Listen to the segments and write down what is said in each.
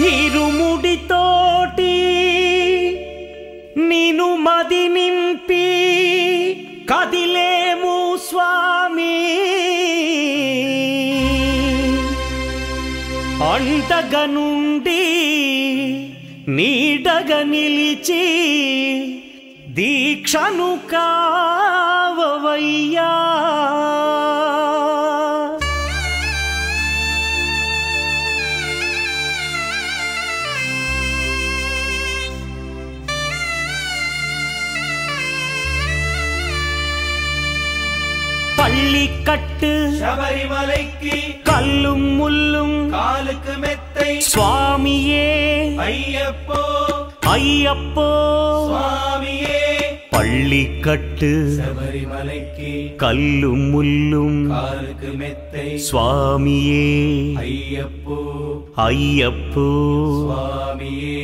ఇరుముడితోటి నిను మది నింపి కదిలేము స్వామి అంటగా నుండి నీడగా నిలిచి దీక్షను కావవయ్యా பள்ளிக்கட்டு சபரிமலைக்கு கல்லும் முள்ளும் காலுக்கு மெத்தை சுவாமியே ஐயப்போ ஐயப்போ சுவாமியே பள்ளிக்கட்டு சபரிமலைக்கு கல்லும் முள்ளும் காலுக்கு மெத்தை சுவாமியே ஐயப்போ ஐயப்போ சுவாமியே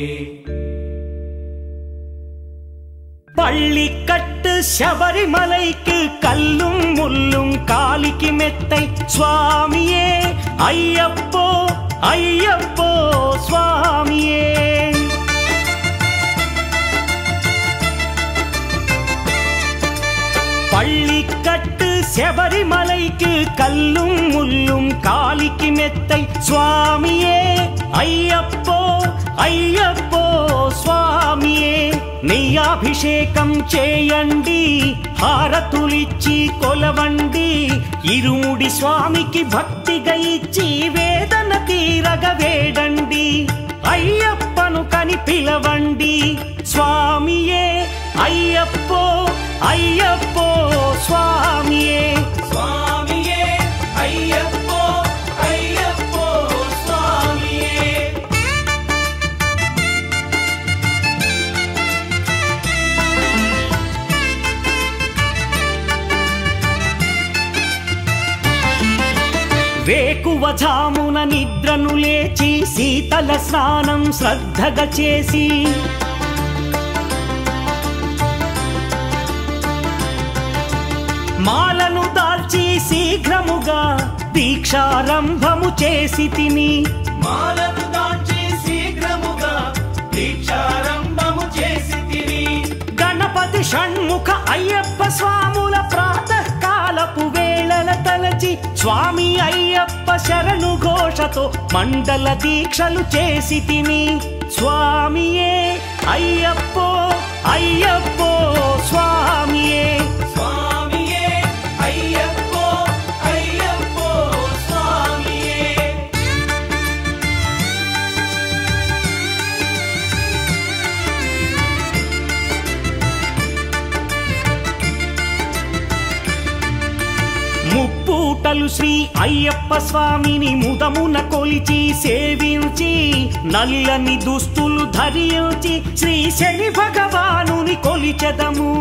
பள்ளிக்கட்டு சபரிமலைக்கு கல்லும் முள்ளும் காலிக்கு மெத்தை சுவாமியே ஐயப்போ ஐயப்போ சுவாமியே பள்ளிக்கட்டு சபரிமலைக்கு கல்லும் முள்ளும் காலிக்கு மெத்தை சுவாமியே ஐயப்போ ஐயப்போ స్వామియే నెయ్యాభిషేకం చేయండి హారతులిచ్చి కొలవండి ఇరుముడి స్వామికి భక్తిగా ఇచ్చి వేదన తీరగ వేడండి అయ్యప్పను కని పిలవండి స్వామియే అయ్యప్పో అయ్యప్పో స్వామియే స్వామియే అయ్యప్పో అయ్యప్పో స్వామియే వేకువజామున నిద్రను లేచి శీతల స్నానం శ్రద్ధగా చేసి మాలను దాల్చి శీఘ్రముగా దీక్షారంభము చేసి తిని మాలను దాల్చి శీఘ్రముగా దీక్షారంభము చేసి తిని గణపతి షణ్ముఖ అయ్యప్ప స్వాముల ప్రాతకాలపు వేళల తలచి స్వామి అయ్యప్ప శరణు ఘోషతో మండల దీక్షలు చేసి తిని స్వామియే అయ్యప్పో అయ్యప్పో స్వామియే స్వామియే అయ్యప్పో అయ్యప్పో స్వామియే ముప్పూటలు శ్రీ అయ్యప్ప స్వామిని ముదమున కొలిచి సేవించి నల్లని దుస్తులు ధరించి శ్రీ శని భగవానుని కొలిచెదము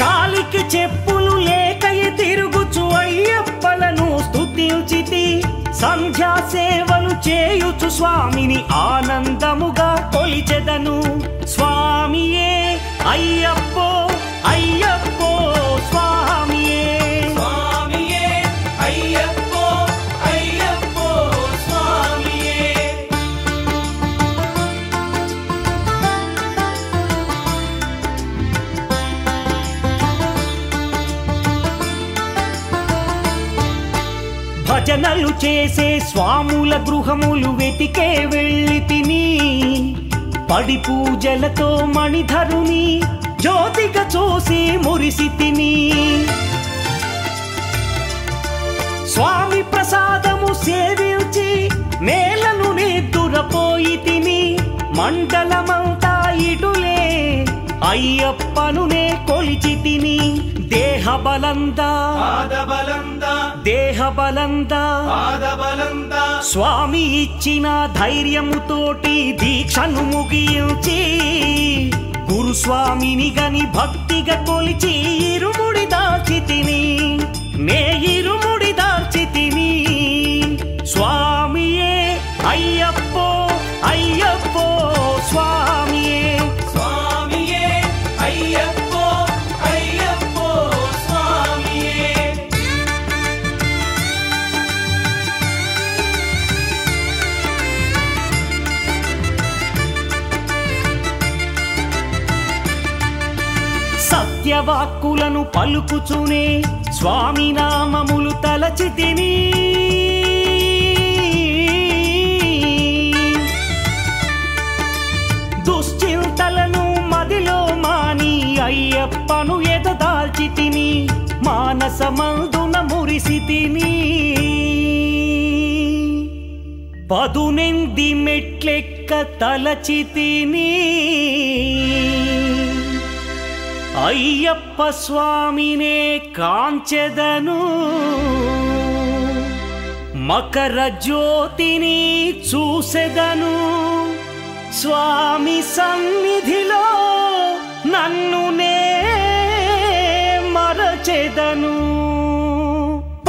కాలికి చెప్పులు లేకయి తిరుగుచు అయ్యప్పలను స్తుతించితి సంధ్యా సేవలు చేయుచు స్వామిని ఆనందముగా కొలిచెదను స్వామియే అయ్యప్పో అయ్యప్పో స్వామియే స్వామియే అయ్యప్పో అయ్యప్పో స్వామియే భజనలు చేసే స్వాముల గృహములు వెతికే వెళ్ళి తిని పడి పూజలతో మణిధరుని జ్యోతిగా చూసి మురిసి తిని స్వామి ప్రసాదము సేవించి నేలను నిద్దురపోయి తిని మండలమంతా ఇటులే అయ్యప్పనునే కొలిచి తిని దేహబలందా దేహబలందా స్వామి ఇచ్చిన ధైర్యముతోటి దీక్షను ముగించి గురుస్వామిని గని భక్తిగా కొలిచి ఇరుముడి దాల్చి తిని నే ఇరుముడి దాల్చి తిని స్వామియే అయ్యప్పో అయ్యప్పో స్వామియే స్వామియే అయ్యప్పో అయ్యప్పో స్వామియే వాక్కులను పలుకుచునే స్వామి నామములు తలచితిని దుశ్చింతలను మదిలో మాని అయ్యప్పను ఎదదాల్చితిని మానసమందున మురిసితిని పదునెంది మెట్లెక్క తలచితిని అయ్యప్ప స్వామినే కాంచెదను మకర జ్యోతిని చూసెదను స్వామి సన్నిధిలో నన్ను నే మరచెదను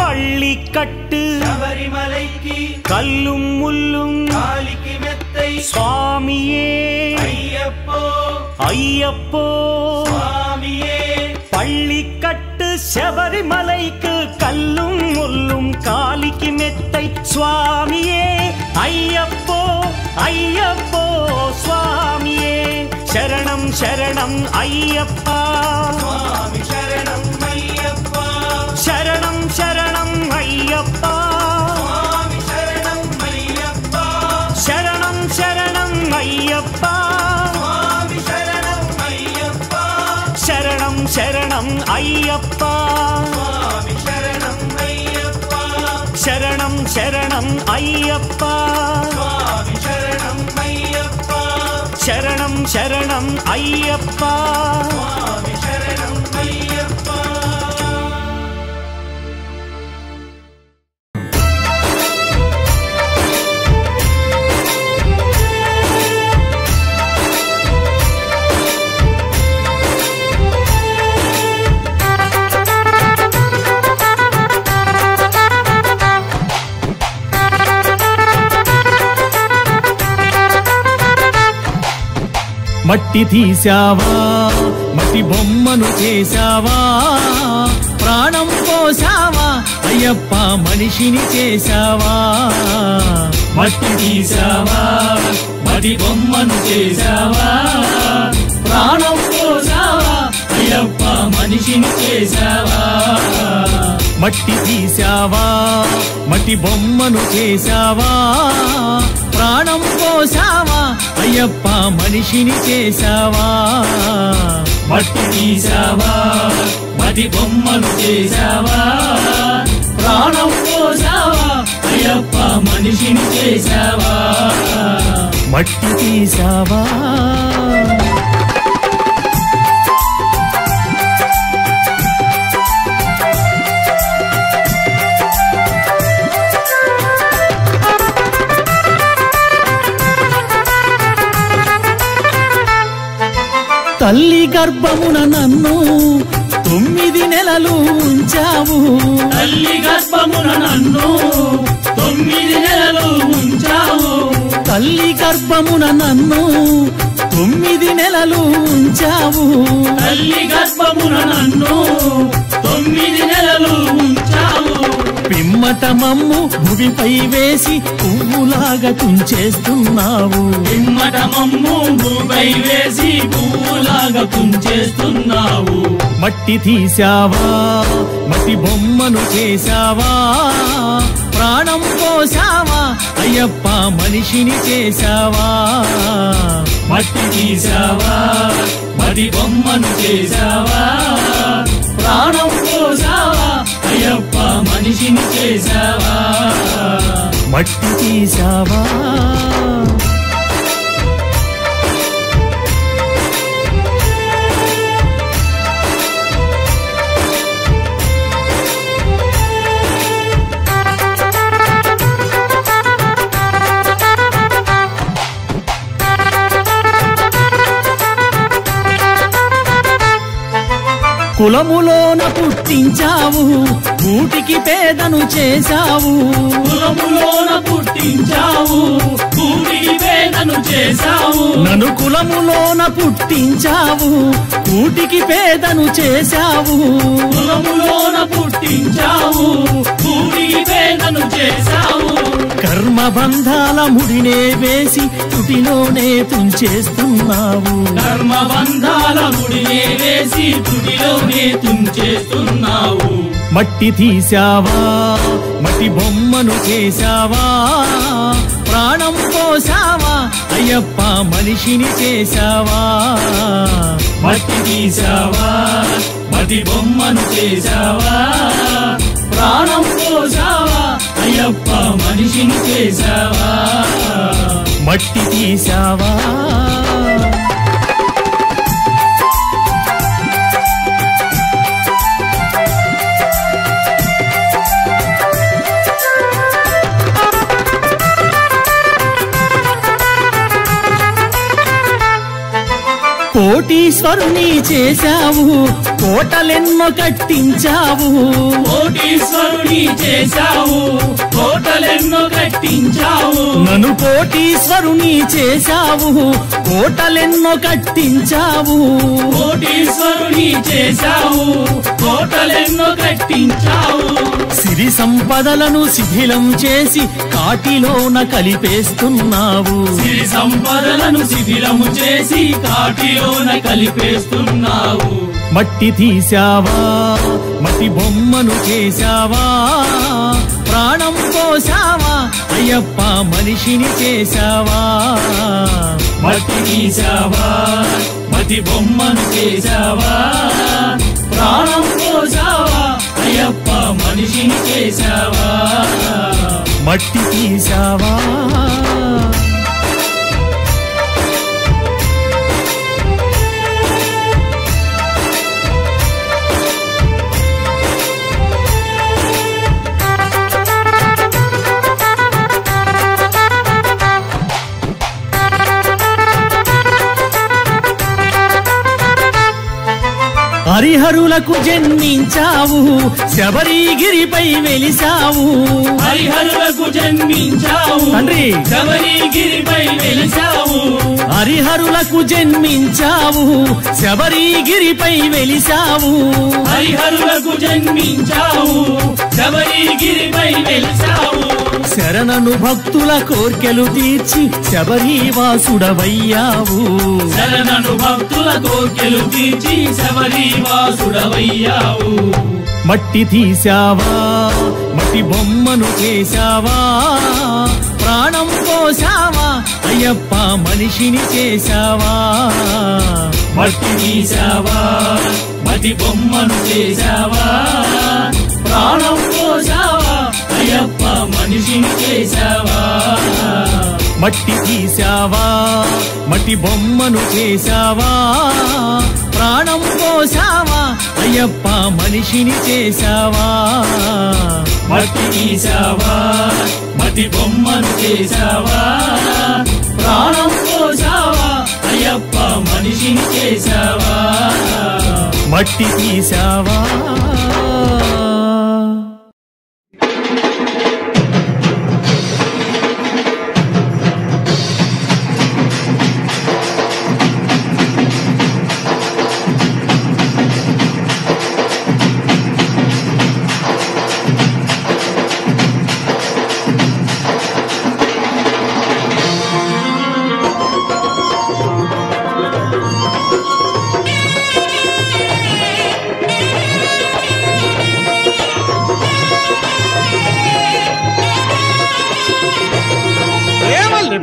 பள்ளி கட்டு சபரிமலைக்கு கல்லும் முள்ளும் காலிக்கு மெத்தை சுவாமியே ஐயப்போ ஐயப்போ சுவாமியே பள்ளி கட்டு சபரிமலைக்கு கல்லும் முள்ளும் காலிக்கு மெத்தை சுவாமியே ஐயப்போ ஐயப்போ சுவாமியே சரணம் சரணம் ஐயப்பா சுவாமி சரணம் ஐயப்பா சரணம் சரணம் ஐயப்பா சுவாமி சரணம் ஐயப்பா சரணம் சரணம் ஐயப்பா சுவாமி சரணம் ஐயப்பா சரணம் சரணம் ஐயப்பா சுவாமி சரணம் ஐயப்பா சரணம் சரணம் ஐயப்பா சுவாமி சரணம் ஐயப்பா சரணம் சரணம் ஐயப்பா சுவாமி சரணம் ஐயப்பா మట్టి తీసావా మట్టి బొమ్మను చేసావా ప్రాణం పోసావా అయ్యప్ప మనిషిని చేసావా మట్టి తీసావా మట్టి బొమ్మను చేసావా ప్రాణం పోసావా అయ్యప్ప మనిషిని చేసావా మట్టి తీసావా మట్టి బొమ్మను చేసావా ప్రాణం పోసావా అయ్యప్ప మనిషిని చేసావా మట్టి తీసావా మట్టి బొమ్మను చేసావా ప్రాణం పోసావా అయ్యప్ప మనిషిని చేసావా మట్టి తీసావా తల్లి గర్భమున నన్ను 9 నెలలు ఉంచావు తల్లి గర్భమున నన్ను 9 నెలలు ఉంచావు తల్లి గర్భమున నన్ను 9 నెలలు ఉంచావు తల్లి గర్భమున నన్ను 9 నెలలు ఉంచావు పిమ్మట మమ్ము భూమిపై వేసి పువ్వులాగా తుంచేస్తున్నావు పిమ్మట మమ్ము భూమిపై వేసి పువ్వులాగా తుంచేస్తున్నావు మట్టి తీసావా మట్టి బొమ్మను చేసావా ప్రాణం పోసావా అయ్యప్ప మనిషిని చేసావా మట్టి తీసావా మట్టి బొమ్మను చేసావా ప్రాణం పోసావా అయ్యప్ప మనిషిని చేసావా మట్టి తీసావా కులములోన పుట్టించావు కూటికి పేదను చేశావు కులములోన పుట్టించావు కూటికి పేదను చేశావు నన్ను కులములోన పుట్టించావు కూటికి పేదను చేశావు కులములోన పుట్టించావు కూటికి పేదను చేశావు కర్మ బంధాల ముడినే వేసి తుటిలోనే తుంచేస్తున్నావు కర్మ బంధాల ముడినే వేసి తుటిలోనే తుంచేస్తున్నావు మట్టి తీసావా మట్టి బొమ్మను చేశావా ప్రాణం పోసావా అయ్యప్ప మనిషిని చేశావా మట్టి తీసావా మట్టి బొమ్మను చేశావా ప్రాణం పోసావా అయ్యప్ప మనిషిని చేశావా మట్టి తీసావా కోటీశ్వరుని చేశావు కోటలెన్నో కట్టించావు కోటీశ్వరుని చేశావు కోటలెన్నో కట్టించావు నన్ను కోటీశ్వరుని చేశావు కోటలెన్నో కట్టించావు కోటీశ్వరుని చేశావు కోటలెన్నో కట్టించావు సిరి సంపదలను శిథిలం చేసి కాటిలోన కలిపేస్తున్నావు సిరి సంపదలను శిథిలము చేసి కాటిలోన కలిపేస్తున్నావు మట్టి తీసావా మట్టి బొమ్మను చేశావా ప్రాణం పోసావా అయ్యప్ప మనిషిని చేశావా మట్టి తీసావా మట్టి బొమ్మను చేశావా ప్రాణం పోసావా అయ్యప్ప మనిషిని చేశావా మట్టి తీసావా హరిహరులకు జన్మించావు శబరిగిరిపై వెలిసావు హరిహరులకు జన్మించావు తండ్రి శబరిగిరిపై వెలిసావు హరిహరులకు జన్మించావు శబరిగిరిపై వెలిసావు హరిహరులకు జన్మించావు శబరిగిరిపై వెలిసావు శరణను భక్తుల కోర్కెలు తీర్చి శబరివాసుడవయ్యావు శరణను భక్తుల కోర్కెలు తీర్చి శబరివాసుడవయ్యావు మట్టి తీసావా మట్టి బొమ్మను చేశావా ప్రాణం పోసావా అయ్యప్ప మనిషిని చేశావా మట్టి తీసావా మట్టి బొమ్మను చేశావా ప్రాణం పోసావా అయ్యప్ప మనిషిని చేశావా మట్టి తీసావా మట్టి బొమ్మను చేశావా ప్రాణం పోసావా అయ్యప్ప మనిషిని చేశావా మట్టి తీసావా మట్టి బొమ్మను చేశావా ప్రాణం పోసావా అయ్యప్ప మనిషిని చేశావా మట్టి తీసావా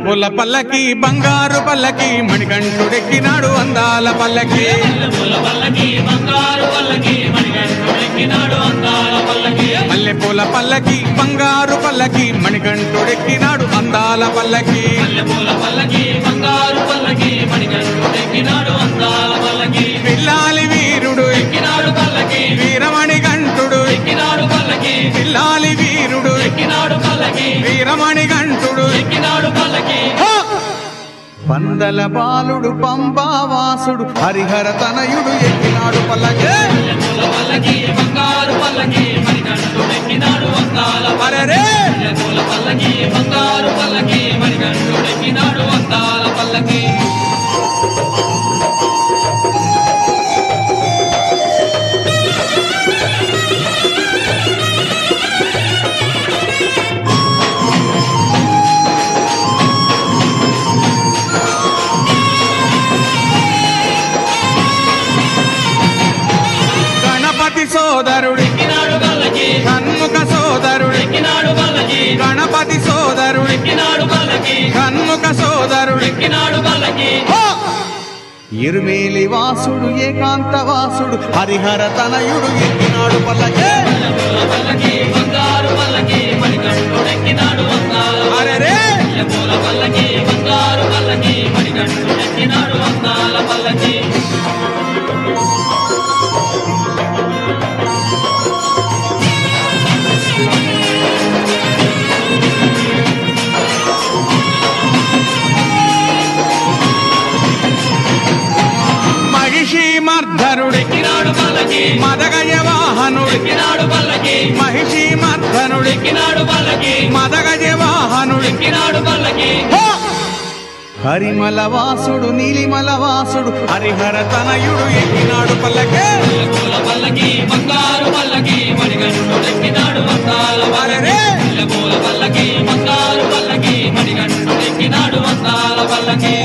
పూల పల్లకి బంగారు పల్లకి మణికంఠుడెక్కినాడు అందాల పల్లకి మల్లె పూల పల్లకి బంగారు పల్లకి మణికంఠుడెక్కినాడు అందాల పల్లకి పిల్లాలి వీరుడు ఎక్కినాడు పల్లకి వీరమణి కంఠుడు ఎక్కినాడు పల్లకి పిల్లాలి వీరుడు ఎక్కినాడు పల్లకి వీరమణి కంఠుడు ఎక్కినాడు పల్లకి పందల బాలుడు పంబావాసుడు హరిహర తనయుడు ఎక్కినాడు పల్లకి బంగారు పల్లకి మణికంఠుడు ఎక్కినాడు అందాల పల్లకి బంగారు పల్లకి మణికంఠుడు ఎక్కినాడు అందాల పల్లకి ఇరుమేలి వాసుడు ఏకాంత వాసుడు హరిహర తనయుడు ఎక్కినాడు పల్లకి అరెరే మర్ధనుడెక్కినాడు పల్లకి మదగజ వాహనుడెక్కినాడు పల్లకి మహిషి మర్ధనుడెక్కినాడు పల్లకి మదగజ వాహనుడెక్కినాడు పల్లకి హరిమల వాసుడు నీలిమల వాసుడు హరిహర తనయుడు ఎక్కినాడు పల్లకి పల్లకి బంగారు పల్లకి మణిగంటుడెక్కినాడు వందాల పల్లకి పల్లకి బంగారు పల్లకి మణిగంటుడెక్కినాడు వందాల పల్లకి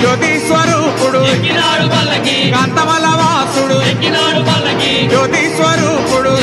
జ్యోతి స్వరూపుడు కాంతమల వాసుడు జ్యోతి స్వరూపుడు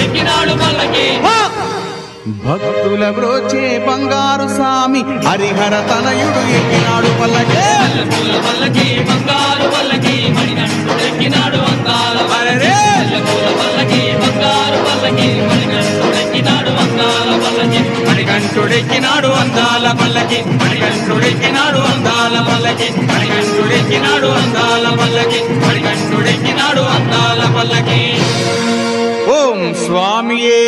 భక్తుల బ్రోచే బంగారు స్వామి హరిహర తనయుడు ఎక్కినాడు పల్లకి బంగారు పల్లకి మణిగంటుడెక్కినాడు వందాల పల్లకి బంగారు పల్లకి మణిగంటుడెక్కినాడు వందాల పల్లకి మణిగంటుడెక్కినాడు అందాల పల్లకి మణిగంటుడెక్కినాడు అందాల పల్లకి మణిగంటుడెక్కినాడు అందాల పల్లకి మణిగంటుడెక్కినాడు అందాల పల్లకి ఓం స్వామియే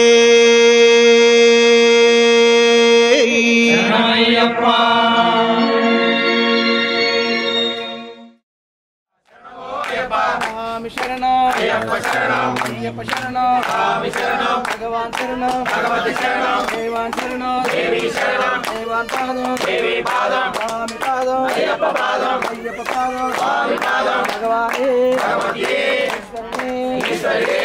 భగవాన్ శరణం భగవతి శరణం దేవాన్ శరణం దేవి శరణం దేవాన్ పాదం దేవి పాదం స్వామి పాదం అయ్యప్ప పాదం అయ్యప్ప పాదం స్వామి పాదం భగవానే భగవతియే ఈశ్వరియే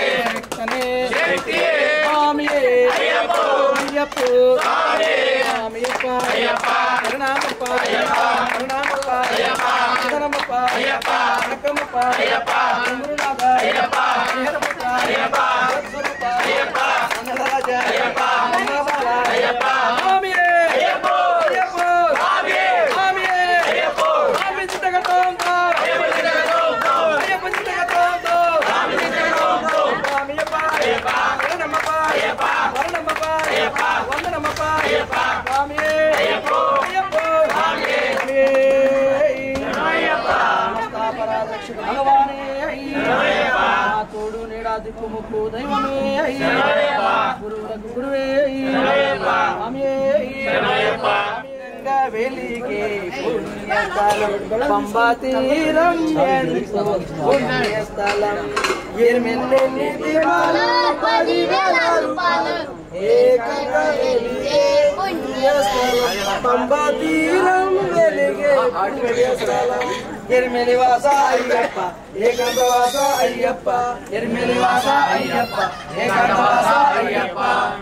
శక్తియే స్వామియే అయ్యప్ప అయ్యప్ప స్వామి స్వామియప్ప అయ్యప్ప శరణమప్ప అయ్యప్ప శరణమప్ప అయ్యప్ప శరణమప్ప అయ్యప్ప శరణమప్ప అయ్యప్ప గురునాథ అయ్యప్ప హరిహరపుత్ర అయ్యప్ప సత్స్వరూప అయ్యప్ప అన్నరాజ అయ్యప్ప అన్నబాల అయ్యప్ప స్వామియే అయ్యప్ప అయ్యప్ప స్వామియే స్వామియే అయ్యప్ప స్వామి చిత్తగతంతో అయ్యప్ప చిత్తగతంతో అయ్యప్ప చిత్తగతంతో స్వామి చిత్తగతంతో స్వామియప్ప అయ్యప్ప శరణమప్ప అయ్యప్ప శరణమప్ప అయ్యప్ప వందనమప్ప అయ్యప్ప స్వామియే అయ్యప్ప అయ్యప్ప స్వామియే శరణమయ్యప్ప భగవానే అయ్యప్ప తోడు నేడా దిక్కు ముక్కు దైవమే అయ్యప్ప గురువులకు గురువే అయ్యప్ప స్వామియే అయ్యప్ప వెలిగే పుణ్యస్థలం పంబా తీరం పుణ్యస్థలం ఎర్మెల్లి దీపాలు 10,000 రూపాయలు ఏకంగా వెలిగే పుణ్యస్థలం పంబా తీరం వెలిగే పుణ్యస్థలం ఎర్మెలి వాస అయ్యప్ప ఏకాంత వాస అయ్యప్ప ఎర్మెలి వాస అయ్యప్ప ఏకాంత వాస అయ్యప్ప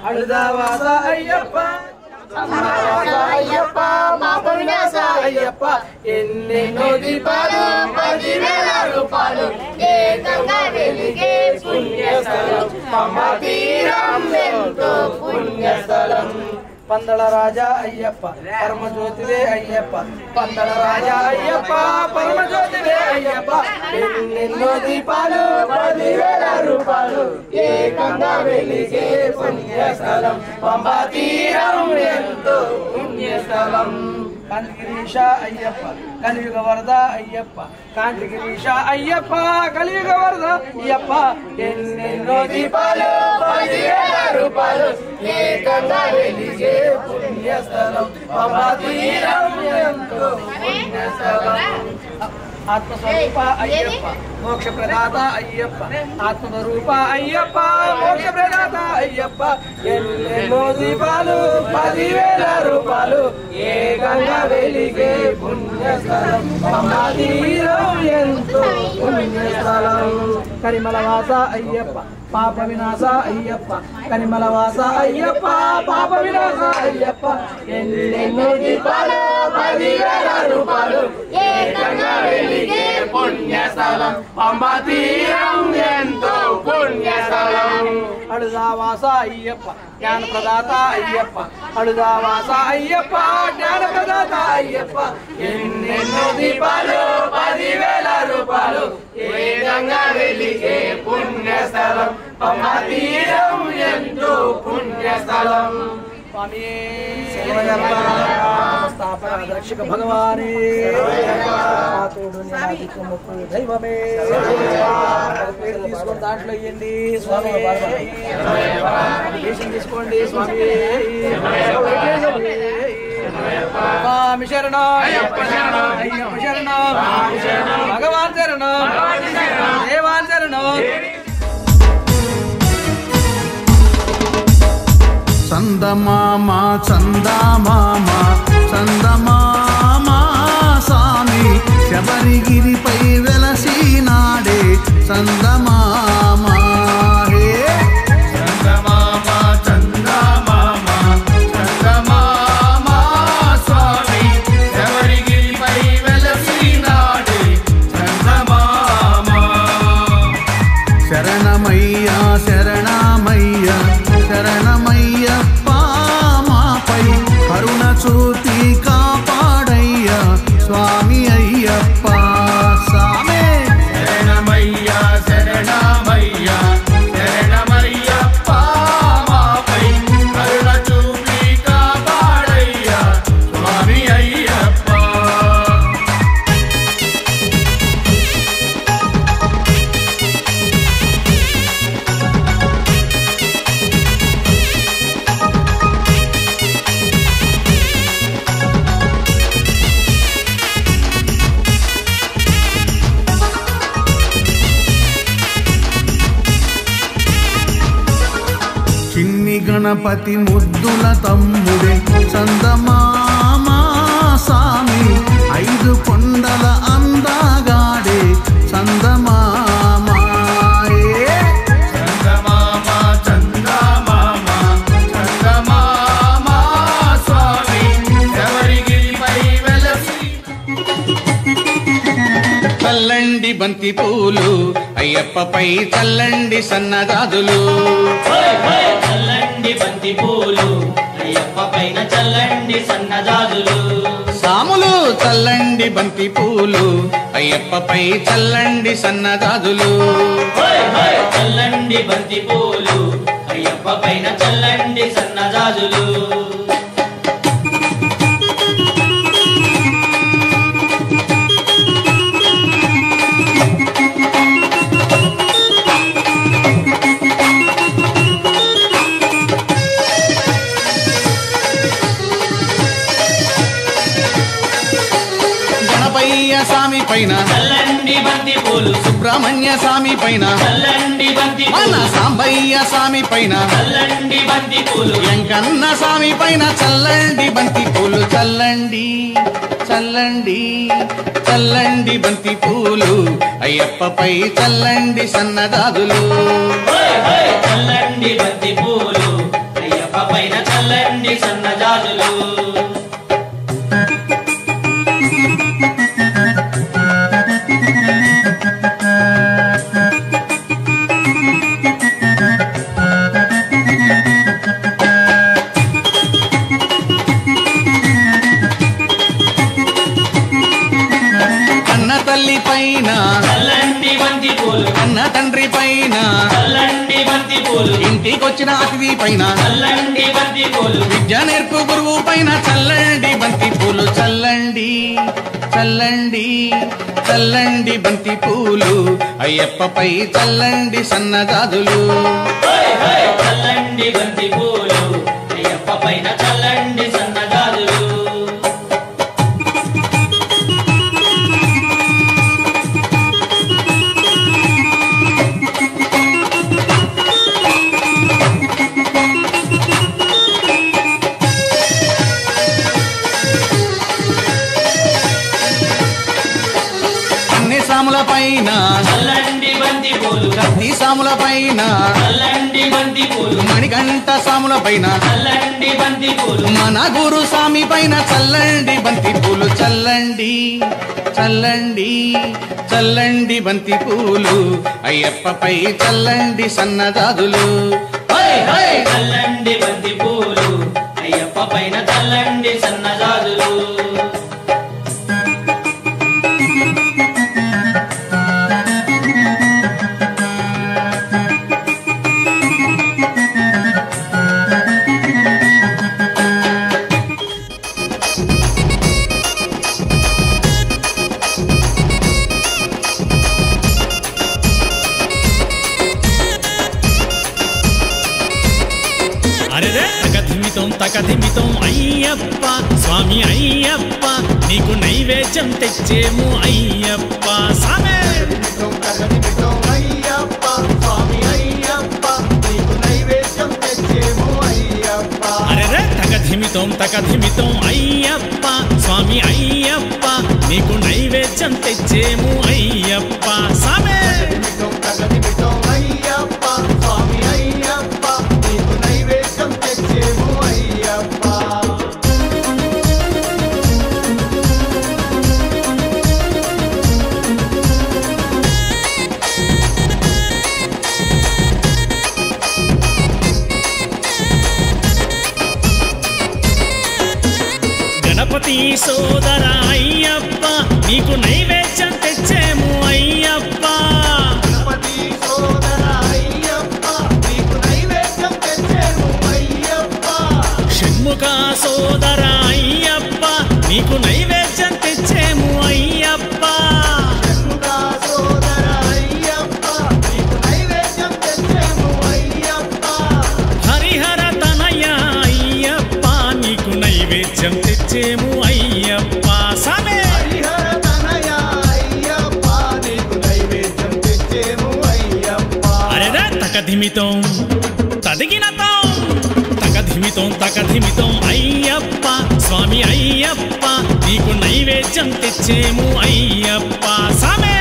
అడుదా వాస అయ్యప్ప అయ్యప్ప పాప వినాశ అయ్యప్ప ఎన్నెన్నో దీపాలు 10,000 రూపాయలు ఏకంగా వెలిగే పుణ్యస్థలం పంబా తీరం ఎంతో పుణ్యస్థలం పందల రాజా అయ్యప్ప పరమజ్యోతివే అయ్యప్ప పందల రాజా అయ్యప్ప పరమజ్యోతివే అయ్యప్ప ఎన్నెన్నో దీపాలు 10,000 రూపాయలు ఏకంగా వెలిగే పుణ్యస్థలం పంబా తీరం ఎంతో పుణ్యస్థలం కాంతిగిరీశ అయ్యప్ప కలియుగ వరద అయ్యప్ప కాంతిగిరీశ అయ్యప్ప కలియుగ వరద అయ్యప్ప ఎన్నెన్నో దీపాలు 10,000 రూపాయలు ఏకంగా వెలిగే పుణ్యస్థలం పంబా తీరం ఎంతో పుణ్యస్థలం ఆత్మస్వరూప అయ్యప్ప మోక్ష ప్రదాత అయ్యప్ప ఆత్మస్వరూప అయ్యప్ప మోక్ష ప్రదాత అయ్యప్ప ఎన్నెన్నో దీపాలు 10,000 రూపాయలు ఏకంగా వెలిగే పుణ్యస్థలం పంబా తీరం ఎంతో పుణ్యస్థలం కరిమలవాస అయ్యప్ప పాప వినాశ అయ్యప్ప కరిమలవాస అయ్యప్ప పాప వినాశ అయ్యప్ప ఎన్నెన్నో దీపాలు 10,000 రూపాయలు ఏకంగా వెలిగే పుణ్యస్థలం పంబా తీరం ఎంతో పుణ్యస్థలం అడుదావాస అయ్యప్ప జ్ఞాన ప్రదాత అయ్యప్ప అడుదావాస అయ్యప్ప జ్ఞాన ప్రదాత అయ్యప్ప ఎన్నెన్నో దీపాలు 10,000 రూపాయలు ఏకంగా వెలిగే పుణ్యస్థలం పంబా తీరం ఎంతో పుణ్యస్థలం రక్షక భగవానే దైవమే తీసుకొని దాంట్లో ఇయ్యండి స్వామి తీసుకోండి స్వామి స్వామి శరణం అయ్యప్ప శరణం భగవాన్ శరణం దేవాన్ శరణం చందమామ చందమామ చందమామ స్వామి శబరిగిరిపై వెలసినాడే చందమామ హే చందమామ చందమామ చందమామ స్వామి శబరిగిరిపై వెలసినాడే చందమామ శరణమయ్యా శరణమయ్యా శరణమయ్యప్ప మాపై కరుణ చూపి కాపాడయ్యా స్వామి అయ్యప్ప సామే శరణమయ్యా శరణమయ్యా శరణమయ్యప్ప మాపై కరుణ చూపి కాపాడయ్యా స్వామి అయ్యప్ప చిన్ని గణపతి ముద్దుల తమ్ముడే చందమామ సామి 5 కొండల అందగాడే చందమామ చందమామ చందమామ చందమామ స్వామి శబరిగిరిపై వెలసి చల్లండి బంతి పూలు అయ్యప్పపై చల్లండి సన్నజాజులు చల్లండి బంతి పూలు అయ్యప్ప పైన చల్లండి సన్నజాజులు సాములు చల్లండి బంతి పూలు అయ్యప్పపై చల్లండి సన్నజాజులు చల్లండి బంతి పూలు అయ్యప్ప పైన చల్లండి సన్నజాజులు గణపయ్య స్వామి పైన చల్లండి బంతి పూలు సుబ్రహ్మణ్య స్వామి పైన చల్లండి బంతి మన పూలు సాంబయ్య స్వామి పైన చల్లండి బంతి పూలు వెంకన్న స్వామి పైన చల్లండి బంతి పూలు చల్లండి చల్లండి చల్లండి బంతి పూలు అయ్యప్పపై చల్లండి సన్నజాజులు చల్లండి బంతి పూలు అయ్యప్ప పైన చల్లండి సన్నజాజులు కన్న తల్లి పైన చల్లండి బంతి పూలు కన్న తండ్రి పైన చల్లండి బంతి పూలు ఇంటికొచ్చిన అతిథి పైన చల్లండి బంతి పూలు విద్య నేర్పు గురువు పైన చల్లండి బంతి పూలు చల్లండి చల్లండి చల్లండి బంతి పూలు అయ్యప్పపై చల్లండి సన్నజాజులు చల్లండి బంతి పూలు అయ్యప్ప పైన చల్లండి సన్నజాజులు సాముల పైన చల్లండి బంతి పూలు కత్తి సాముల పైన చల్లండి బంతి పూలు మణికంఠ సాముల పైన చల్లండి బంతి పూలు మన గురు స్వామి పైన చల్లండి బంతి పూలు చల్లండి చల్లండి చల్లండి బంతి పూలు అయ్యప్పపై చల్లండి సన్నజాజులు హై హై చల్లండి బంతి పూలు అయ్యప్ప పైన చల్లండి సన్నజాజులు అరెరే తకధిమితం అయ్యప్ప స్వామి అయ్యప్ప నీకు నైవేద్యం తెచ్చేము అయ్యప్ప సామే అరెరే తకధిమితం అయ్యప్ప స్వామి అయ్యప్ప నీకు నైవేద్యం తెచ్చేము అయ్యప్ప సామే గణపతి సోదర అయ్యప్ప నీకు నైవేద్యం తెచ్చేము అయ్యప్ప షణ్ముఖ సోదర అయ్యప్ప నీకు నైవేద్యం తెచ్చేము అయ్యప్ప హరిహర తనయ అయ్యప్ప నీకు నైవేద్యం తెచ్చేము అయ్యప్ప సామే అరెరే తకధిమితం అయ్యప్ప స్వామి అయ్యప్ప నీకు నైవేద్యం తెచ్చేము అయ్యప్ప సామే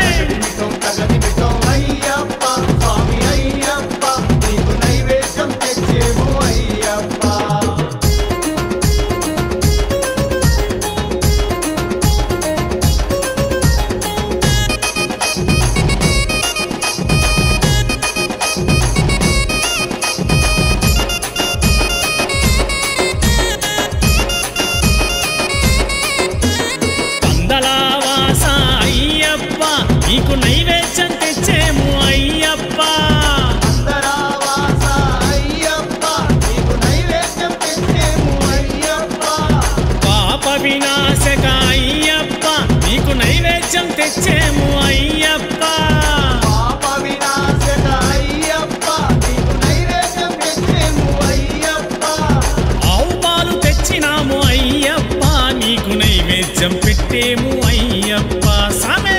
పందలావాస అయ్యప్ప నీకు నైవేద్యం తెచ్చేము అయ్యప్ప పాప వినాశక అయ్యప్ప నీకు నైవేద్యం తెచ్చేము అయ్యప్ప ఆవు పాలు తెచ్చినాము అయ్యప్ప నీకు నైవేద్యం పెట్టేము అయ్యప్ప సామే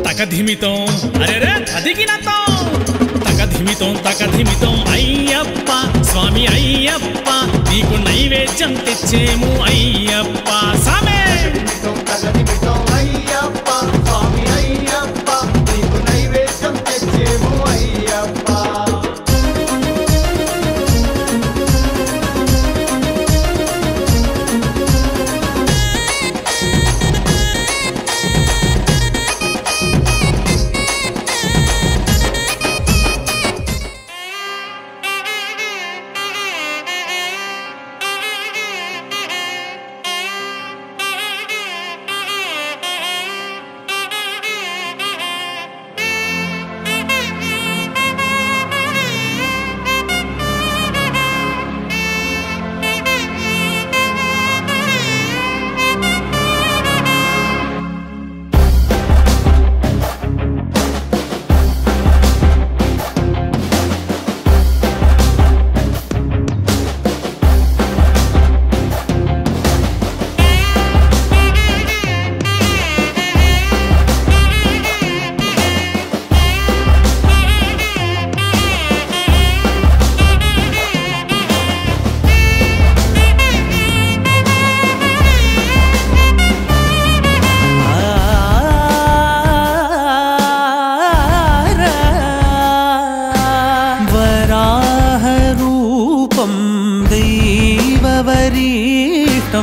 తకధిమితం అరెరే తకధిమితం అయ్యప్ప స్వామి అయ్యప్ప నీకు నైవేద్యం తెచ్చేము అయ్యప్ప సామే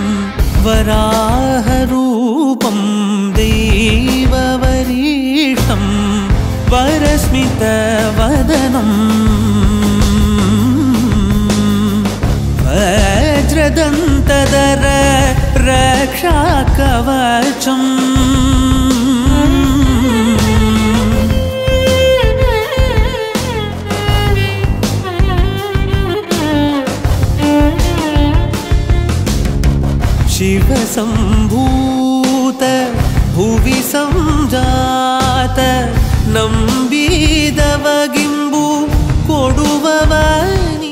वक्षस्थलं वराहरूपं दैववरीष्ठं वरस्मितवदनं वज्रदन्तधर रक्षाकवचम् शिवसम्भूत भुवि संजात नम्बीदवगिम्बु कोडुववनि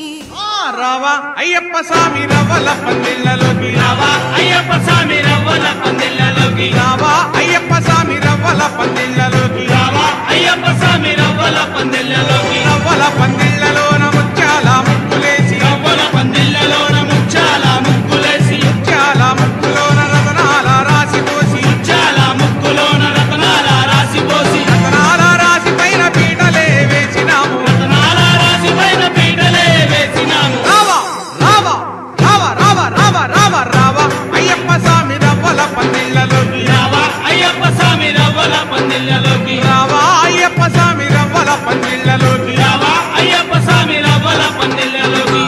రావా అయ్యప్ప స్వామి రవ్వల పందిళ్ళలోకి రావా అయ్యప్ప స్వామి రవ్వల పందిళ్ళలోకి రావా అయ్యప్ప స్వామి రవ్వల పందిళ్ళలోకి రావా అయ్యప్ప స్వామి రవ్వల పందిళ్ళలోకి రవ్వల పందిళ్ళలోన ముత్యాల ముక్కులేసి రవ్వల పందిళ్ళలోన ముత్యాల ముగ్గులేసి ముత్యాల ముక్కులోన రతనాల రాసి పోసి ముత్యాల ముక్కులోన రతనాల రాసి పోసి రతనాల రాసి పైన పీటలే వేసినాము రతనాల రాసి పైన పీటలే వేసినాము రావా రావా రావా రావా రావా రావా రావా అయ్యప్ప స్వామి రవ్వల పందిళ్ళలోకి రావా అయ్యప్ప స్వామి రవ్వల పందిళ్ళలోకి రావా అయ్యప్ప స్వామి రవ్వల పందిళ్ళలోకి రావా అయ్యప్ప స్వామి రవ్వల పందిళ్ళలోకి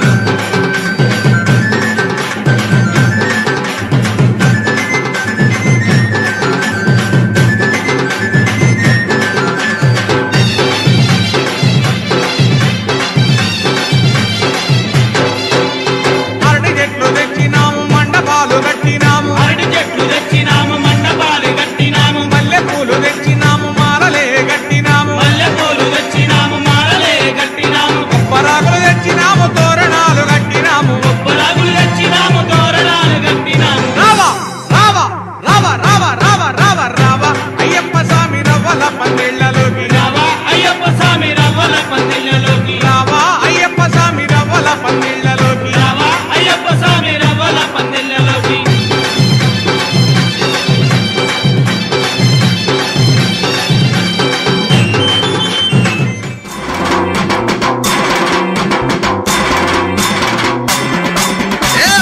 అరటి చెట్లు తెచ్చినాము మండపాలు కట్టినాము అరటి చెట్లు తెచ్చినాము మండపాలు కట్టినాము మల్లె పూలు తెచ్చినాము మాలలే కట్టినాము మల్లెపూలు తెచ్చినాము మాలలే కట్టినాము పరాకులు తెచ్చినాము తోరణాలు కట్టినాము పొలాగులు తెచ్చినాము తోరణాలు కట్టినాము రావా రావా రావా రావా రావా రావా రావా అయ్యప్ప స్వామి రవ్వల పందిళ్ళలోకి రావా అయ్యప్ప స్వామి రవ్వల పందిళ్ళలోకి రావా అయ్యప్ప స్వామి రవ్వల పందిళ్ళలోకి రావా అయ్యప్ప స్వామి రవ్వల పందిళ్ళలోకి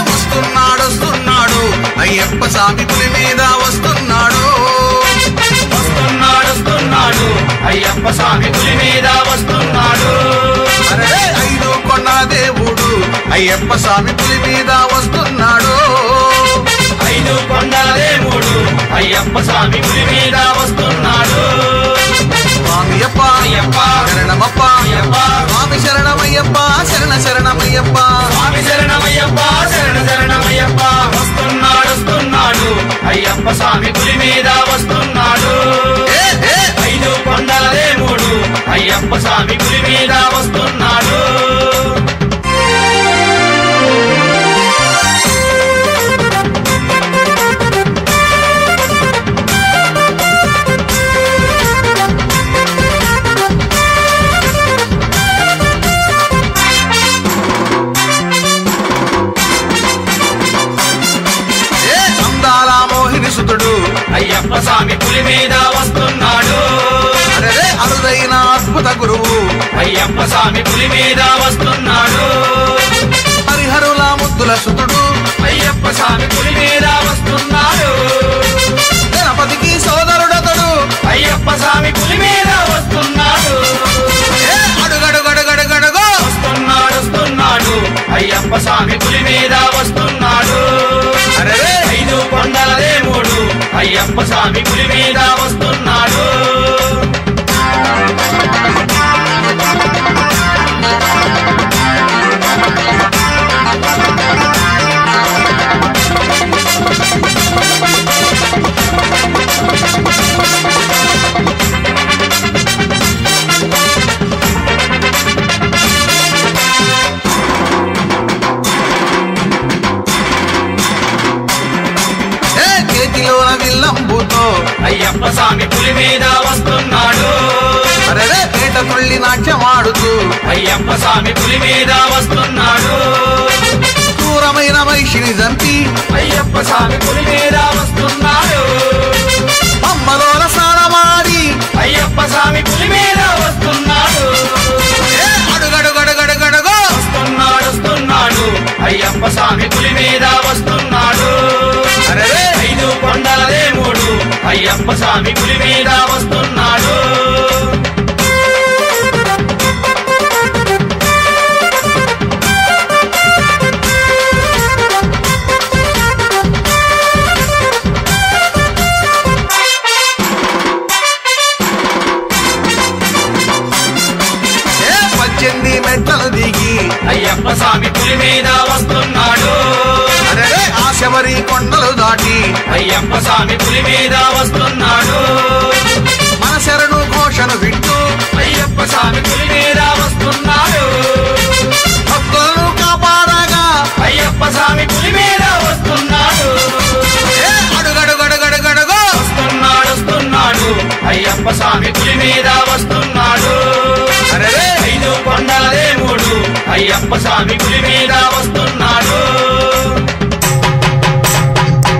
వస్తున్నాడు వస్తున్నాడు అయ్యప్ప స్వామి పులి మీద వస్తున్నాడు వస్తున్నాడు వస్తున్నాడు అయ్యప్ప స్వామి పులి మీద వస్తున్నాడు అరే ఐదు కొన్న దేవుడు అయ్యప్ప స్వామి పులి మీద వస్తున్నాడు ఐదు కొండల దేవుడు అయ్యప్ప స్వామి పులి మీద వస్తున్నాడు స్వామియప్ప అయ్యప్ప శరణమప్ప అయ్యప్ప స్వామి శరణమయ్యప్ప శరణ శరణమయ్యప్ప స్వామి శరణమయ్యప్ప శరణ శరణమయ్యప్ప వస్తున్నాడు వస్తున్నాడు అయ్యప్ప స్వామి పులి మీద వస్తున్నాడు ఏ, ఏ, ఐదు కొండల దేవుడు అయ్యప్ప స్వామి పులి మీద వస్తున్నాడు ఏ, అందాల మోహిని సుతుడు అయ్యప్ప స్వామి పులి మీద వస్తున్నాడు అరే అరుదైన అద్భుత గురువు అయ్యప్ప స్వామి పులి మీద వస్తున్నాడు హరిహరుల ముద్దుల సుతుడు అయ్యప్ప స్వామి పులి మీద వస్తున్నాడు గణపతికి సోదరుడతడు అయ్యప్ప స్వామి పులి మీద వస్తున్నాడు ఏ, అడుగడుగడుగడుగడుగో వస్తున్నాడు వస్తున్నాడు అయ్యప్ప స్వామి పులి మీద వస్తున్నాడు అరే ఐదు కొండల దేవుడు అయ్యప్ప స్వామి పులి మీద వస్తున్నాడు ఏ, చేతిలోన విల్లంబుతో అయ్యప్ప స్వామి పులి మీద వస్తున్నాడు అరే పేట తుళ్ళి నాట్యమాడుతూ అయ్యప్ప స్వామి పులి మీద వస్తున్నాడు క్రూరమైన మహిషిని చంపి అయ్యప్ప స్వామి పులి మీద వస్తున్నాడు అమ్మలోన స్నానమాడి అయ్యప్ప స్వామి పులి మీద వస్తున్నాడు ఏ, అడుగడుగడుగడుగడుగో వస్తున్నాడు వస్తున్నాడు అయ్యప్ప అయ్యప్ప స్వామి పులి మీద వస్తున్నాడు. 5 కొండల దేవుడు అయ్యప్ప స్వామి పులి మీద వస్తున్నాడు. అయ్యప్ప స్వామి పులి మీద వస్తున్నాడు. ఆ శబరి కొండలు దాటి అయ్యప్ప స్వామి పులి మీద వస్తున్నాడు. మన శరణు ఘోషను వింటూ అయ్యప్ప స్వామి పులి మీద వస్తున్నాడు. భక్తులను కాపాడగా అయ్యప్ప స్వామి పులి మీద వస్తున్నాడు. అడుగడుగడుగడుగడుగు వస్తున్నాడు వస్తున్నాడు అయ్యప్ప స్వామి పులి మీద వస్తున్నాడు. 5 కొండల దేవుడు అయ్యప్ప స్వామి పులి మీద వస్తున్నాడు.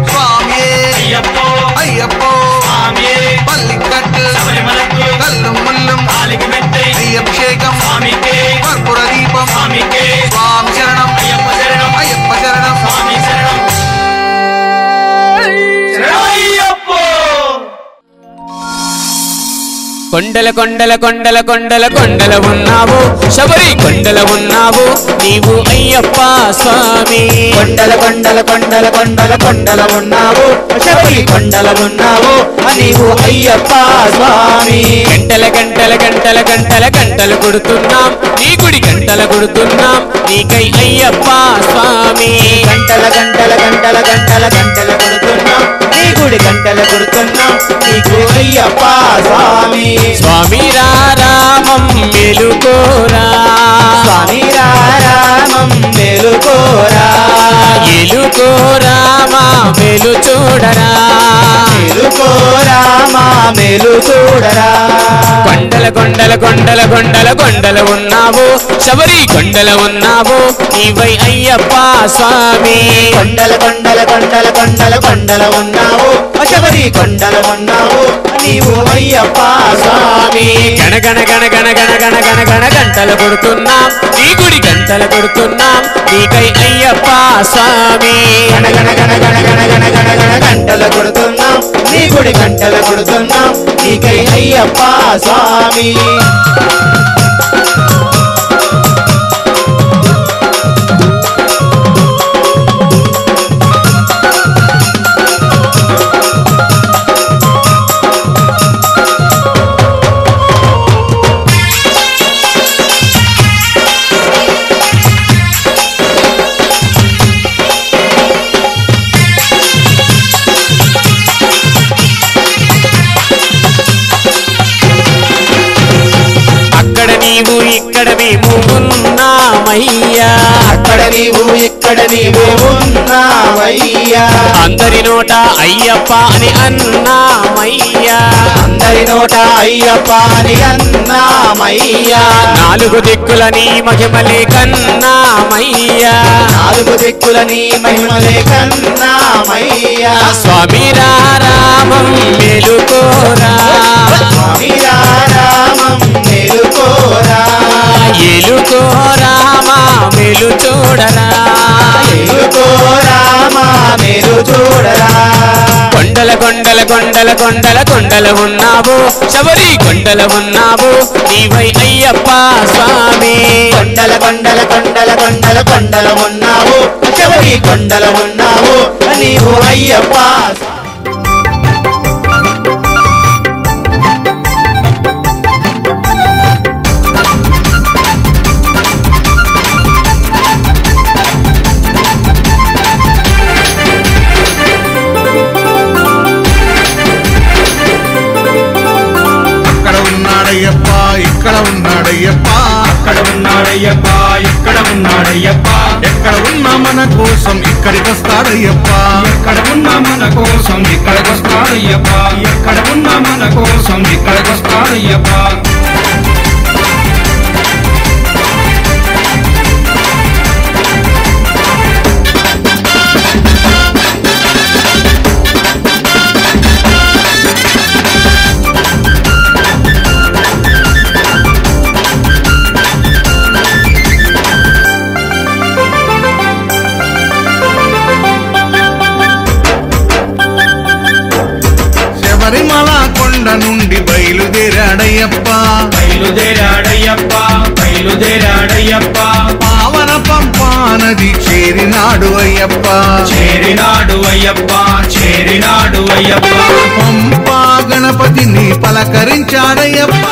స్వామి అయ్యప్పో అయ్యప్పో స్వామి పల్లికట్టు శబరిమలకు కల్లు ముల్లం కాలికి మెట్టి అయ్యభిషేకం స్వామికే కర్పూర దీపం స్వామికే స్వామి శరణం అయ్యప్ప శరణం అయ్యప్ప శరణం స్వామి శరణం శరణయ్యప్పో. కొండల కొండల కొండల కొండల కొండల ఉన్నావు శబరి కొండల ఉన్నావు నీవు అయ్యప్ప స్వామి. కొండల కొండల కొండల కొండల కొండల ఉన్నావు శబరి కొండల ఉన్నావు నీవు అయ్యప్ప స్వామి. గంటల గంటల గంటల గంటల గంటలు కొడుతున్నాం నీ గుడి గంటల కొడుతున్నాం నీకై అయ్యప్ప స్వామి. గంటల గంటల గంటల గంటల గంటల కొడుతున్నాం నీ గుడి గంటల కొడుతున్నాం నీకు అయ్యప్ప స్వామి. స్వామి రామం మెలుకోరా స్వామి రామం మేలుకోరా ఎలుకోరామా మెలు చూడరా మేలుకోరామా మేలు చూడరా. కొండల కొండల కొండల కొండల కొండల ఉన్నావు శబరి కొండల ఉన్నావు నీవై అయ్యప్ప స్వామి. కొండల కొండల కొండల కొండల కొండల ఉన్నావు శబరి కొండల ఉన్నావు నీవు అయ్యప్ప స్వామి. గణగణ గణ గణ గణ గణ గణ గణ గంటలు కొడుతున్నాం నీ గుడి గంటలు కొడుతున్నాం నీకై అయ్యప్ప స్వామి. గణ గణ గణ గణ గణ గణ గణ గణ గంటలు కొడుతున్నాం నీ గుడి గంటలు కొడుతున్నాం నీకై అయ్యప్ప స్వామి. నీవు ఇక్కడ మేము ఉన్నామయ్యా అక్కడ నీవు ఇక్కడ నీవు ఉన్నావయ్యా అందరి నోట అయ్యప్ప అని అన్నామయ్యా అందరి నోట అయ్యప్ప అని అన్నామయ్యా నాలుగు దిక్కుల నీ మహిమలే కన్నామయ్యా నాలుగు దిక్కుల నీ మహిమలే కన్నామయ్యా స్వామి రామం మెలుకోరా స్వామి రామం మెలుకోరా ఎలుకోరామా మెలు చూడరా ఎలుకోరామా మెలు చూడరా కొండల కొండల కొండల కొండల కొండల ఉన్నావు శబరి కొండల ఉన్నావు నీవై అయ్యప్ప స్వామి కొండల కొండల కొండల కొండల కొండల ఉన్నావు శబరి కొండల ఉన్నావు నీవు అయ్యప్ప ఉన్నాడయ్యప్ప ఇక్కడ ఉన్నాడయ్యప్ప అక్కడ ఉన్నాడయ్యప్ప ఇక్కడ ఉన్నాడయ్యప్ప ఎక్కడ ఉన్నా మన కోసం ఇక్కడికి వస్తాడయ్యప్ప ఎక్కడ ఉన్నా మన కోసం ఇక్కడికి వస్తాడయ్యప్ప ఎక్కడ ఉన్నా మన కోసం ఇక్కడికి వస్తాడయ్యప్ప నుండి బయలుదేరాడయ్యప్ప బయలుదేరాడయ్యప్ప బయలుదేరాడయ్యప్ప పావన పంపా నది చేరినాడు అయ్యప్ప చేరినాడు అయ్యప్ప చేరినాడు అయ్యప్ప పంపా గణపతిని పలకరించాడయ్యప్ప